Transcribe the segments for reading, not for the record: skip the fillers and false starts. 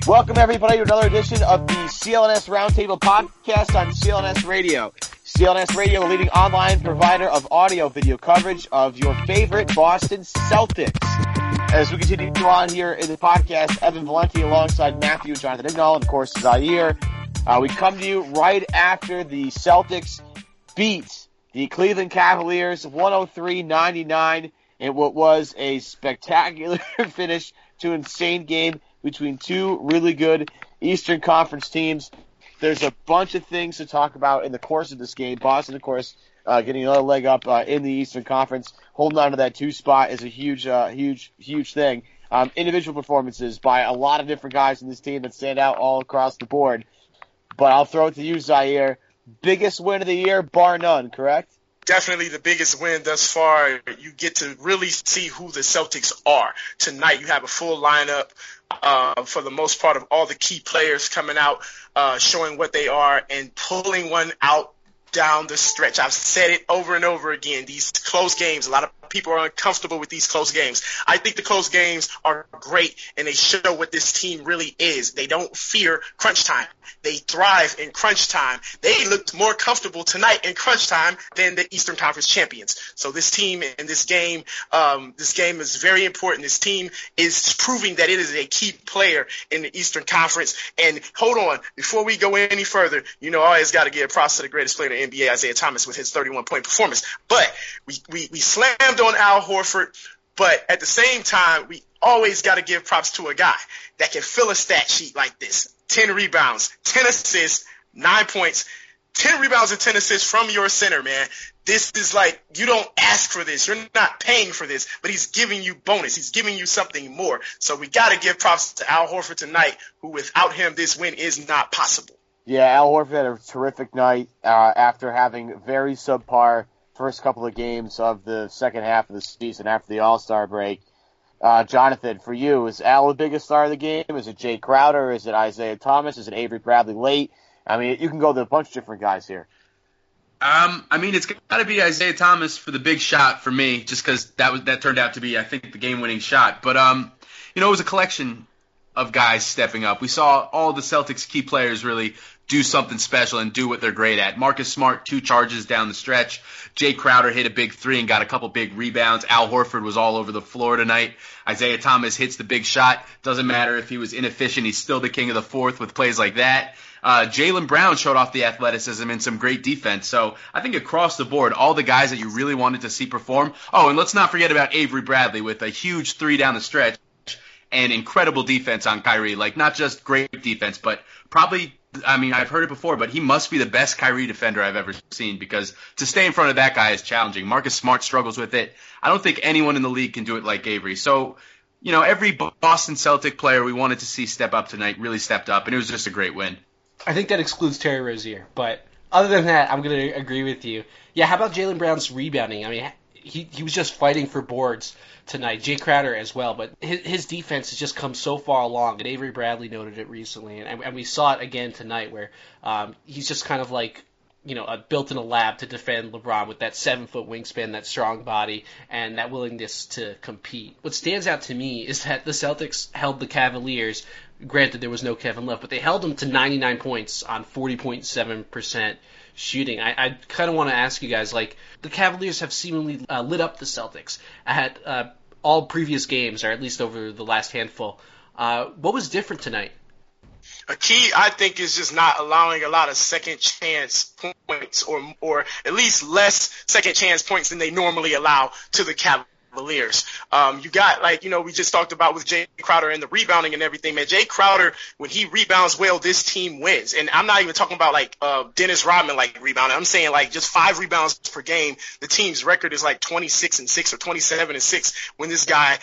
Welcome, everybody, to another edition of the CLNS Roundtable podcast on CLNS Radio. CLNS Radio, a leading online provider of audio-video coverage of your favorite Boston Celtics. As we continue on here in the podcast, Evan Valenti alongside Matthew, Jonathan Ignall, and of course Zaire. We come to you right after the Celtics beat the Cleveland Cavaliers 103-99 in what was a spectacular finish to an insane game between two really good Eastern Conference teams. There's a bunch of things to talk about in the course of this game. Boston, of course, getting another leg up in the Eastern Conference. Holding on to that 2 spot is a huge thing. Individual performances by a lot of different guys in this team that stand out all across the board. But I'll throw it to you, Zaire. Biggest win of the year, bar none, correct? Definitely the biggest win thus far. You get to really see who the Celtics are. Tonight you have a full lineup. For the most part of all the key players coming out, showing what they are and pulling one out down the stretch. I've said it over and over again. These close games, a lot of people are uncomfortable with these close games. I think the close games are great, and they show what this team really is. They don't fear crunch time. They thrive in crunch time. They looked more comfortable tonight in crunch time than the Eastern Conference champions. So this team and this game is very important. This team is proving that it is a key player in the Eastern Conference. And hold on, before we go any further, I always got to give props to the greatest player in the NBA, Isaiah Thomas, with his 31-point performance. But we slammed on Al Horford, but at the same time, we always got to give props to a guy that can fill a stat sheet like this. 10 rebounds, 10 assists, 9 points, 10 rebounds and 10 assists from your center, man. This is like, you don't ask for this. You're not paying for this, but he's giving you bonus. He's giving you something more. So we got to give props to Al Horford tonight, who without him, this win is not possible. Yeah, Al Horford had a terrific night after having very subpar first couple of games of the second half of the season after the All-Star break. Jonathan, for you, is Al the biggest star of the game? Is it Jay Crowder? Is it Isaiah Thomas? Is it Avery Bradley late? I mean, you can go to a bunch of different guys here. It's got to be Isaiah Thomas for the big shot for me, just because that turned out to be, I think, the game-winning shot. But, it was a collection of guys stepping up. We saw all the Celtics key players really do something special and do what they're great at. Marcus Smart, 2 charges down the stretch. Jay Crowder hit a big 3 and got a couple big rebounds. Al Horford was all over the floor tonight. Isaiah Thomas hits the big shot. Doesn't matter if he was inefficient. He's still the king of the fourth with plays like that. Jaylen Brown showed off the athleticism and some great defense. So I think across the board, all the guys that you really wanted to see perform. Oh, and let's not forget about Avery Bradley with a huge 3 down the stretch and incredible defense on Kyrie. Like, not just great defense, but probably, I've heard it before, but he must be the best Kyrie defender I've ever seen, because to stay in front of that guy is challenging. Marcus Smart struggles with it. I don't think anyone in the league can do it like Avery. So, every Boston Celtic player we wanted to see step up tonight really stepped up, and it was just a great win. I think that excludes Terry Rozier, but other than that, I'm going to agree with you. Yeah, how about Jaylen Brown's rebounding? He was just fighting for boards tonight. Jay Crowder as well, but his defense has just come so far along, and Avery Bradley noted it recently, and we saw it again tonight where he's just kind of like, built in a lab to defend LeBron with that 7-foot wingspan, that strong body, and that willingness to compete. What stands out to me is that the Celtics held the Cavaliers, granted there was no Kevin Love, but they held them to 99 points on 40.7% shooting. I kind of want to ask you guys, like, the Cavaliers have seemingly lit up the Celtics at all previous games, or at least over the last handful. What was different tonight? A key, I think, is just not allowing a lot of second chance points, or at least less second chance points than they normally allow to the Cavaliers. You got, we just talked about with Jay Crowder and the rebounding and everything, man. Jay Crowder, when he rebounds well, this team wins. And I'm not even talking about Dennis Rodman rebounding. I'm saying just 5 rebounds per game. The team's record is 26-6 or 27-6 when this guy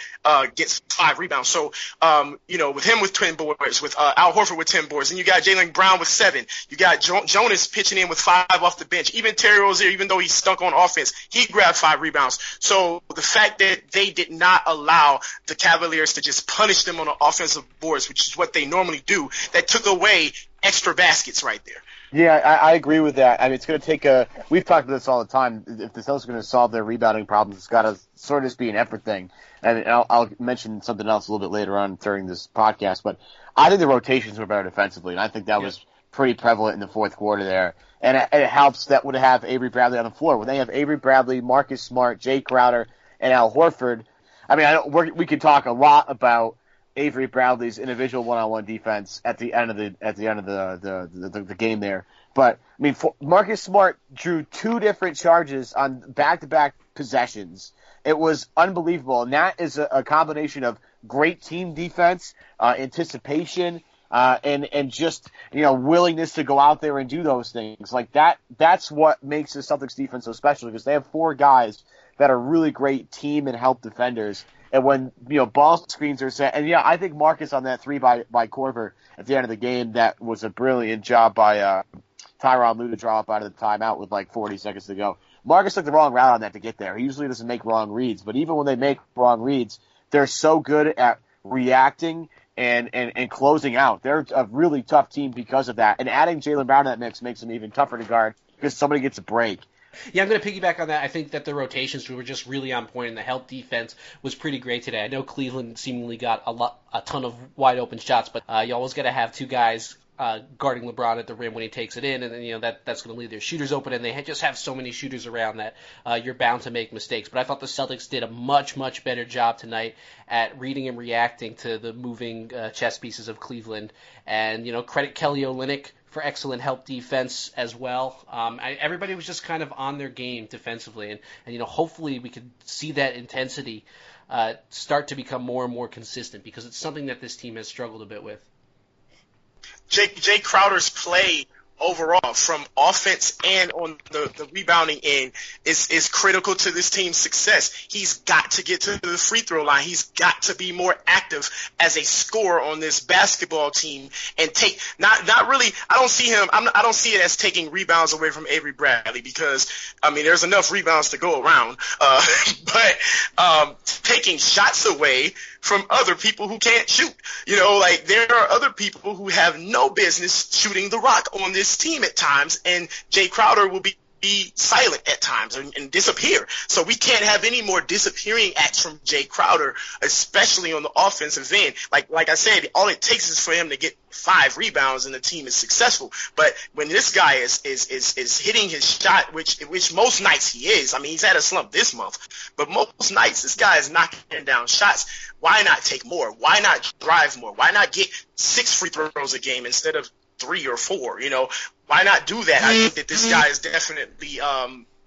gets 5 rebounds. So, with him with 10 boards, with Al Horford with 10 boards, and you got Jaylen Brown with 7. You got Jonas pitching in with 5 off the bench. Even Terry Rozier, even though he stunk on offense, he grabbed 5 rebounds. So the fact that they did not allow the Cavaliers to just punish them on the offensive boards, which is what they normally do, that took away extra baskets right there. Yeah, I agree with that. I mean, it's going to take we've talked about this all the time. If the Celtics are going to solve their rebounding problems, it's got to sort of just be an effort thing. And I'll mention something else a little bit later on during this podcast, but I think the rotations were better defensively, and I think that was pretty prevalent in the fourth quarter there. And it helps that would have Avery Bradley on the floor. When they have Avery Bradley, Marcus Smart, Jay Crowder, and Al Horford, I mean, we could talk a lot about Avery Bradley's individual one-on-one defense at the end of the game there. But I mean, Marcus Smart drew 2 different charges on back-to-back possessions. It was unbelievable, and that is a combination of great team defense, anticipation, and just willingness to go out there and do those things like that. That's what makes the Celtics defense so special, because they have 4 guys that are really great team and help defenders. And when ball screens are set, and I think Marcus on that 3 by Korver at the end of the game, that was a brilliant job by Tyronn Lue to draw up out of the timeout with like 40 seconds to go. Marcus took the wrong route on that to get there. He usually doesn't make wrong reads, but even when they make wrong reads, they're so good at reacting and closing out. They're a really tough team because of that. And adding Jaylen Brown to that mix makes them even tougher to guard because somebody gets a break. Yeah, I'm going to piggyback on that. I think that the rotations were just really on point, and the help defense was pretty great today. I know Cleveland seemingly got a ton of wide open shots, but you always got to have 2 guys guarding LeBron at the rim when he takes it in, and then that's going to leave their shooters open, and they just have so many shooters around that you're bound to make mistakes. But I thought the Celtics did a much, much better job tonight at reading and reacting to the moving chess pieces of Cleveland, and credit Kelly Olynyk for excellent help defense as well. Everybody was just kind of on their game defensively, and hopefully we could see that intensity start to become more and more consistent, because it's something that this team has struggled a bit with. Jay Crowder's play overall, from offense and on the rebounding end, is critical to this team's success. He's got to get to the free throw line. He's got to be more active as a scorer on this basketball team and take not really. I don't see him. I don't see it as taking rebounds away from Avery Bradley, because there's enough rebounds to go around. But taking shots away from other people who can't shoot. There are other people who have no business shooting the rock on this team at times, and Jay Crowder will be silent at times and disappear. So we can't have any more disappearing acts from Jay Crowder, especially on the offensive end. Like I said, all it takes is for him to get 5 rebounds and the team is successful. But when this guy is hitting his shot, which most nights he is, he's had a slump this month, but most nights this guy is knocking down shots. Why not take more? Why not drive more? Why not get 6 free throws a game instead of 3 or 4? Why not do that? I think that this guy is definitely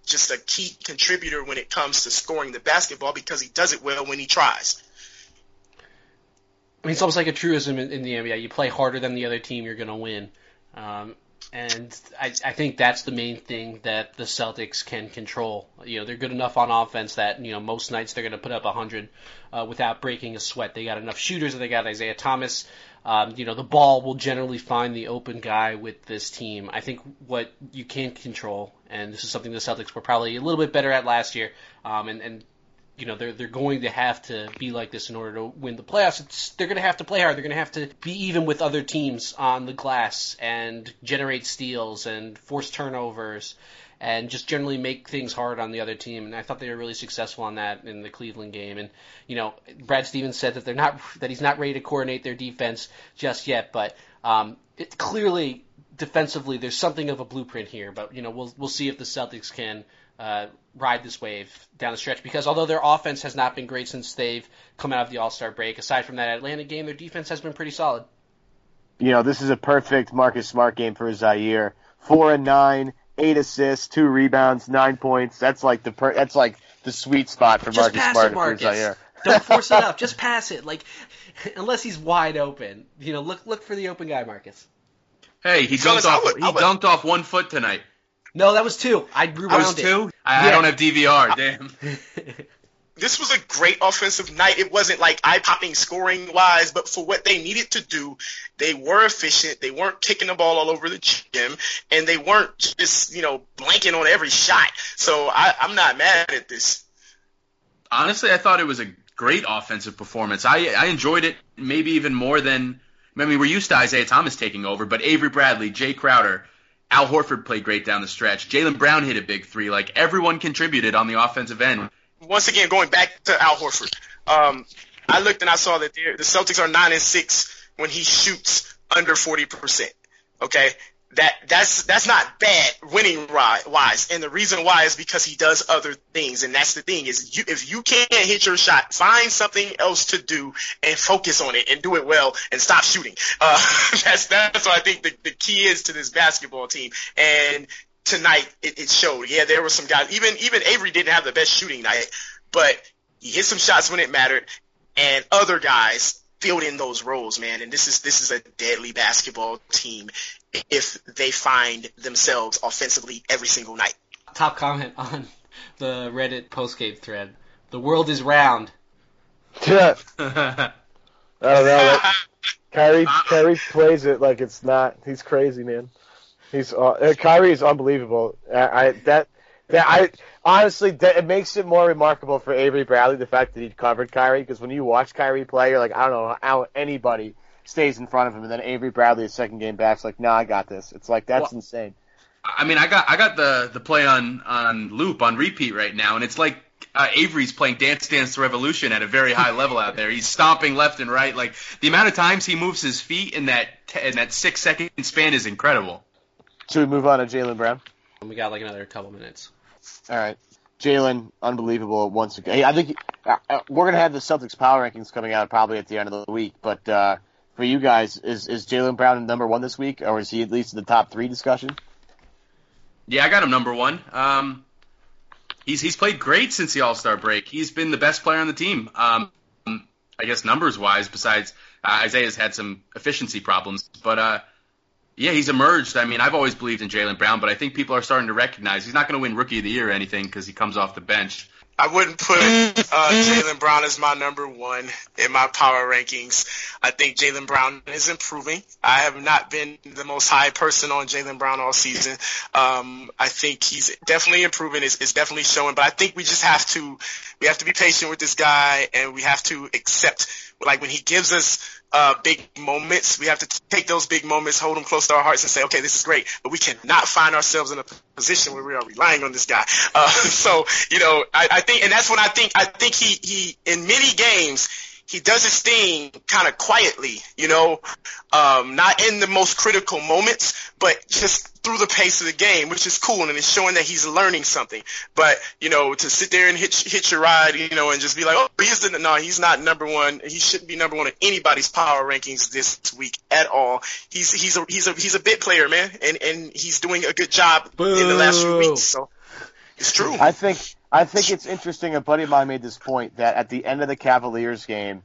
just a key contributor when it comes to scoring the basketball, because he does it well when he tries. It's almost like a truism in the NBA. You play harder than the other team, you're going to win. And I think that's the main thing that the Celtics can control. They're good enough on offense that, most nights they're going to put up 100 without breaking a sweat. They got enough shooters, and they got Isaiah Thomas. The ball will generally find the open guy with this team. I think what you can't control, and this is something the Celtics were probably a little bit better at last year, they're going to have to be like this in order to win the playoffs. They're going to have to play hard. They're going to have to be even with other teams on the glass and generate steals and force turnovers and just generally make things hard on the other team. And I thought they were really successful on that in the Cleveland game. And Brad Stevens said that he's not ready to coordinate their defense just yet, but clearly defensively there's something of a blueprint here. But we'll see if the Celtics can ride this wave down the stretch, because although their offense has not been great since they've come out of the All-Star break, aside from that Atlanta game, their defense has been pretty solid. This is a perfect Marcus Smart game for Zaire. 4 and 9, 8 assists, 2 rebounds, 9 points. That's like the sweet spot for Just Marcus Smart Marcus. for Zaire. Don't force it up. Just pass it. Unless he's wide open. Look for the open guy, Marcus. Hey, he dunked off 1 foot tonight. No, that was 2. I rewound it. That was 2? I don't have DVR. Damn. This was a great offensive night. It wasn't like eye-popping scoring-wise, but for what they needed to do, they were efficient. They weren't kicking the ball all over the gym, and they weren't just, blanking on every shot. So I'm not mad at this. Honestly, I thought it was a great offensive performance. I enjoyed it maybe even more than – we're used to Isaiah Thomas taking over, but Avery Bradley, Jay Crowder, Al Horford played great down the stretch. Jaylen Brown hit a big three. Like, everyone contributed on the offensive end. Once again, going back to Al Horford, I looked and I saw that the Celtics are 9-6 when he shoots under 40%. Okay, that's not bad winning wise, and the reason why is because he does other things, and that's the thing is if you can't hit your shot, find something else to do and focus on it and do it well and stop shooting. That's what I think the key is to this basketball team. And tonight it showed. Yeah, there were some guys. Even Avery didn't have the best shooting night, but he hit some shots when it mattered, and other guys filled in those roles, man. And this is a deadly basketball team if they find themselves offensively every single night. Top comment on the Reddit postgame thread: "The world is round." Yeah. I don't know. Kyrie plays it like it's not. He's crazy, man. Kyrie is unbelievable. Honestly, it makes it more remarkable for Avery Bradley, the fact that he covered Kyrie, because when you watch Kyrie play, you're like, I don't know how anybody stays in front of him, and then Avery Bradley, his second game back, is like, I got this. It's like, that's insane. I mean, I got the play on loop, on repeat right now, and it's like Avery's playing Dance Dance Revolution at a very high level out there. He's stomping left and right. Like, the amount of times he moves his feet in that 6-second span is incredible. Should we move on to Jaylen Brown? We got like another couple minutes. All right. Jaylen, unbelievable once again. Hey, I think we're going to have the Celtics power rankings coming out probably at the end of the week, but for you guys, is Jaylen Brown number one this week, or is he at least in the top 3 discussion? Yeah, I got him number 1. He's played great since the All-Star break. He's been the best player on the team. I guess numbers-wise, besides Isaiah's had some efficiency problems, but yeah, he's emerged. I mean, I've always believed in Jaylen Brown, but I think people are starting to recognize he's not going to win Rookie of the Year or anything because he comes off the bench. I wouldn't put Jaylen Brown as my number 1 in my power rankings. I think Jaylen Brown is improving. I have not been the most high person on Jaylen Brown all season. I think he's definitely improving. It's definitely showing, but I think we have to be patient with this guy, and we have to accept, like, when he gives us big moments, we have to take those big moments, hold them close to our hearts, and say, okay, this is great, but we cannot find ourselves in a position where we are relying on this guy. So, I think, and that's when I think he in many games, he does his thing kind of quietly, not in the most critical moments, but just through the pace of the game, which is cool, and it's showing that he's learning something. But, to sit there and hit your ride, and just be like, oh, he's not number 1. He shouldn't be number 1 in anybody's power rankings this week at all. He's a bit player, man, and he's doing a good job in the last few weeks. So it's true. I think it's interesting. A buddy of mine made this point that at the end of the Cavaliers game,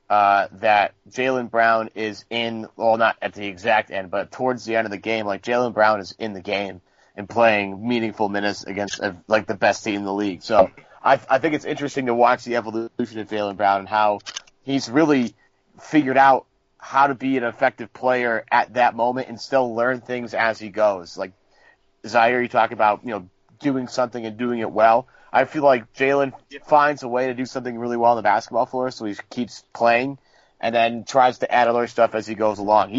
that Jaylen Brown is in, well, not at the exact end, but towards the end of the game, like, Jaylen Brown is in the game and playing meaningful minutes against, like, the best team in the league. So I think it's interesting to watch the evolution of Jaylen Brown and how he's really figured out how to be an effective player at that moment and still learn things as he goes. Like, Zaire, you talk about, doing something and doing it well. I feel like Jaylen finds a way to do something really well on the basketball floor, so he keeps playing and then tries to add other stuff as he goes along.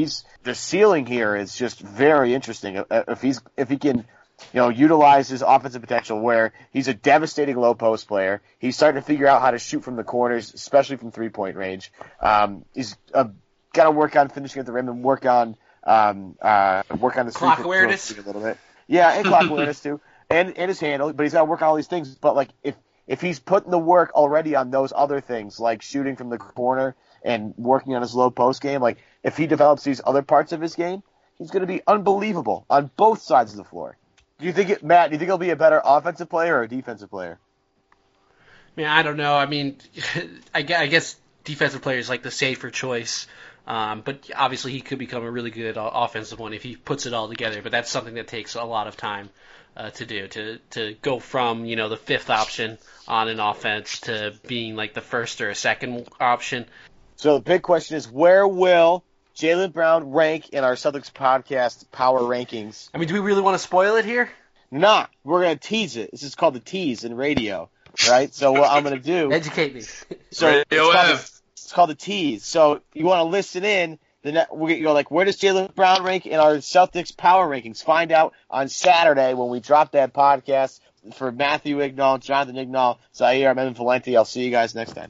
The ceiling here is just very interesting. If he can, utilize his offensive potential, where he's a devastating low post player. He's starting to figure out how to shoot from the corners, especially from 3-point range. He's got to work on finishing at the rim and work on the clock awareness a little bit. Yeah, and clock awareness too. And his handle, but he's got to work on all these things. But, like, if he's putting the work already on those other things, like shooting from the corner and working on his low post game, like, if he develops these other parts of his game, he's going to be unbelievable on both sides of the floor. Matt, do you think he'll be a better offensive player or a defensive player? Man, I don't know. I mean, I guess defensive player is like the safer choice. But obviously he could become a really good offensive one if he puts it all together. But that's something that takes a lot of time to do, to go from, the 5th option on an offense to being like the 1st or a 2nd option. So the big question is, where will Jaylen Brown rank in our Celtics podcast power rankings? I mean, do we really want to spoil it here? Nah, we're going to tease it. This is called the tease in radio, right? So what I'm going to do... Educate me. So it's called the tease. So you want to listen in where does Jaylen Brown rank in our Celtics power rankings? Find out on Saturday when we drop that podcast. For Matthew Ignall, Jonathan Ignall, Zaire, I'm Evan Valenti. I'll see you guys next time.